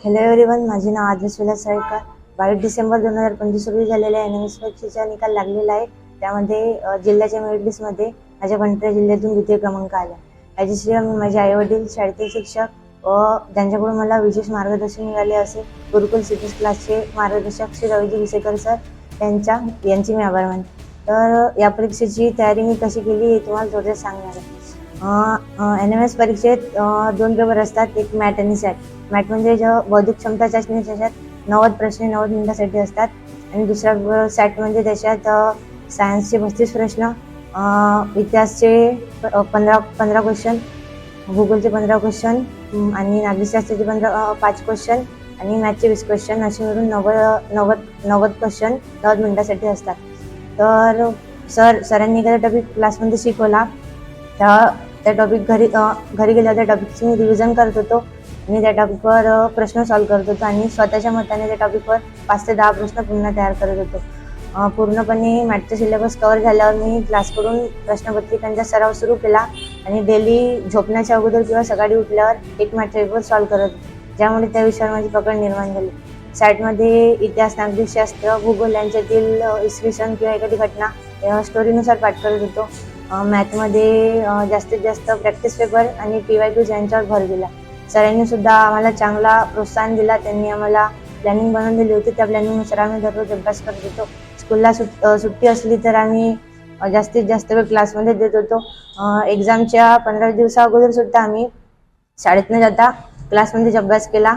Hello everyone, माझे नाव आदिश विलास साळेकर. 22 डिसेंबर 2025 रोजी झालेल्या NMS परीक्षेचा निकाल लागलेला आहे. त्यामध्ये जिल्ह्याच्या मेरिट लिस्टमध्ये माझ्या भंडारा जिल्ह्यातून द्वितीय क्रमांक आला. याच्याशिवाय मी माझे आईवडील, शाळेतील शिक्षक व ज्यांच्याकडून मला विशेष मार्गदर्शन मिळाले असे गुरुकुल सिटीज क्लासचे मार्गदर्शक श्री रवीजी विसेकर सर यांचे मी आभार मानते. तर या परीक्षेची तयारी मी कशी केली हे तुम्हाला थोडक्यात सांगणार आहे. NMS परीक्षेत 2 पेपर असतात, एक मॅट आणि सॅट. मॅट म्हणजे बौद्धिक क्षमता चाचणी, त्याच्यात 90 प्रश्न 90 मिनिटासाठी असतात. आणि दुसरा सॅट म्हणजे त्याच्यात सायन्सचे 35 प्रश्न, इतिहासचे 15 क्वेश्चन, भूगोलचे 15 क्वेश्चन आणि नागरिकशास्त्राचे 5 क्वेश्चन आणि मॅथचे 20 क्वेश्चन असे मिळून 90 क्वेश्चन 90 मिनिटासाठी असतात. तर सरांनी एखादा टॉपिक क्लासमध्ये शिकवला, त्या टॉपिक घरी गेल्यावर त्या टॉपिकची मी रिव्हिजन करत होतो आणि त्या टॉपिकवर प्रश्न सॉल्व्ह करत होतो आणि स्वतःच्या मताने त्या टॉपिकवर 5 ते 10 प्रश्न पुन्हा तयार करत होतो. पूर्णपणे मॅथचा सिलेबस कव्हर झाल्यावर मी क्लासकडून प्रश्नपत्रिकांचा सराव सुरू केला आणि डेली झोपण्याच्या अगोदर किंवा सकाळी उठल्यावर एक मॅथचा पेपर सॉल्व्ह करत होतो, ज्यामुळे त्या विषयावर माझी पकड निर्माण झाली. सॅटमध्ये इतिहास, नागरिकशास्त्र, भूगोल यांच्यातील इसवी सन किंवा एखादी घटना स्टोरीनुसार पाठ करत होतो. मॅथमध्ये जास्तीत जास्त प्रॅक्टिस पेपर आणि PYQs यांच्यावर भर दिला. सरांनी सुद्धा आम्हाला चांगला प्रोत्साहन दिला. त्यांनी आम्हाला प्लॅनिंग बनवून दिली होती. त्या प्लॅनिंगनुसार आम्ही दररोज अभ्यास करत होतो. स्कूलला सुट्टी असली तर आम्ही जास्तीत जास्त वेळ क्लासमध्ये देत होतो. एक्झामच्या 15 दिवसा अगोदर सुद्धा आम्ही शाळेत न जाता क्लासमध्येच अभ्यास केला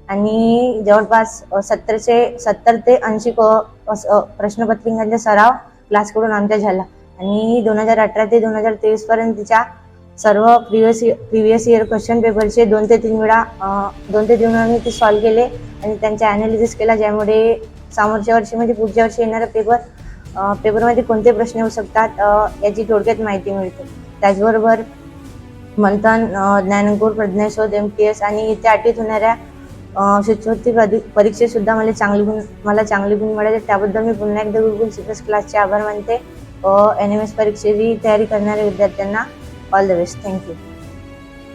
आणि जवळपास 70 ते 80 प्रश्नपत्रिकांचा सराव क्लासकडून आमच्या झाला. आणि 2018 ते 2023 पर्यंतच्या सर्व प्रिव्हियस इयर क्वेश्चन पेपरचे 2 ते 3 वेळा मी ते सॉल्व्ह केले आणि त्यांचा ॲनालिसिस केला, ज्यामुळे समोरच्या वर्षी म्हणजे पुढच्या वर्षी येणाऱ्या पेपरमध्ये कोणते प्रश्न येऊ शकतात याची थोडक्यात माहिती मिळते. त्याचबरोबर मंथन, ज्ञानंकुर, प्रज्ञाशोध, MTS आणि इथे 8वीत होणाऱ्या शिष्यवृत्ती परीक्षेत सुद्धा मला चांगले गुण मिळाले. त्याबद्दल मी पुन्हा एकदा गुरुकुल सिटीज क्लासचे आभार मानते. NMS परीक्षेची तयारी करणाऱ्या विद्यार्थ्यांना ऑल द बेस्ट. थँक्यू.